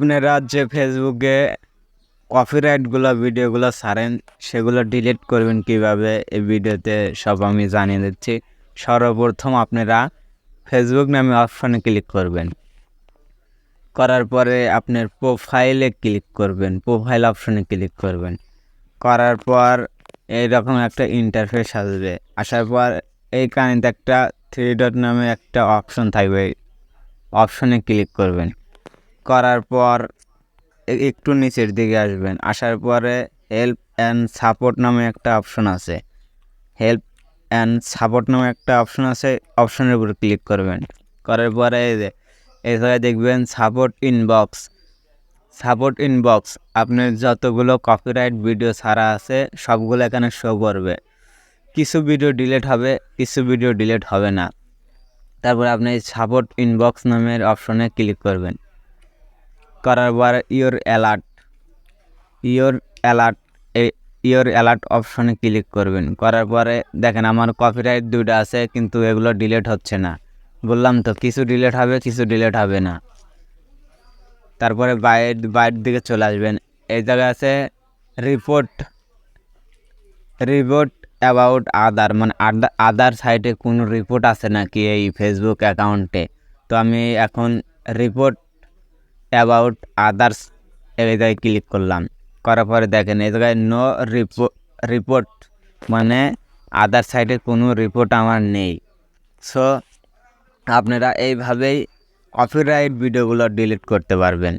আপনারা যে ফেসবুকে কপিরাইটগুলো ভিডিওগুলো ছাড়েন সেগুলো ডিলিট করবেন কিভাবে এই ভিডিওতে সব আমি জানিয়ে দিচ্ছি। সর্বপ্রথম আপনারা ফেসবুক নামে অপশনে ক্লিক করবেন। করার পরে আপনার প্রোফাইলে ক্লিক করবেন, প্রোফাইল অপশনে ক্লিক করবেন। করার পর এইরকম একটা ইন্টারফেস আসবে। আসার পর এইখানে একটা থ্রি ডট নামে একটা অপশন থাকবে, অপশনে ক্লিক করবেন। করার পর একটু নিচের দিকে আসবেন। আসার পরে হেল্প অ্যান্ড সাপোর্ট নামে একটা অপশন আছে। হেল্প অ্যান্ড সাপোর্ট নামে একটা অপশন আছে, অপশনের উপর ক্লিক করবেন। করার পরে এই জায়গায় দেখবেন সাপোর্ট ইনবক্স। সাপোর্ট ইনবক্স আপনার যতগুলো কপিরাইট ভিডিও ছাড়া আছে সবগুলো এখানে শো করবে। কিছু ভিডিও ডিলিট হবে, কিছু ভিডিও ডিলিট হবে না। তারপর আপনি এই সাপোর্ট ইনবক্স নামের অপশনে ক্লিক করবেন। করার পর ইওর অ্যালার্ট ইওর অ্যালার্ট অপশনে ক্লিক করবেন। করার পরে দেখেন আমার কপিরাইট 2টা আছে, কিন্তু এগুলো ডিলিট হচ্ছে না। বললাম তো কিছু ডিলিট হবে, কিছু ডিলিট হবে না। তারপরে বাইরের দিকে চলে আসবেন। এই জায়গায় আছে রিপোর্ট অ্যাবাউট আদার, মানে আদার সাইটে কোনো রিপোর্ট আছে নাকি এই ফেসবুক অ্যাকাউন্টে। তো আমি এখন রিপোর্ট অ্যাবাউট আদার্স এই জায়গায় ক্লিক করলাম। করার পরে দেখেন এই জায়গায় নো রিপোর্ট, মানে আদার সাইটে কোনো রিপোর্ট আমার নেই। সো আপনারা এইভাবেই কপিরাইট ভিডিওগুলো ডিলিট করতে পারবেন।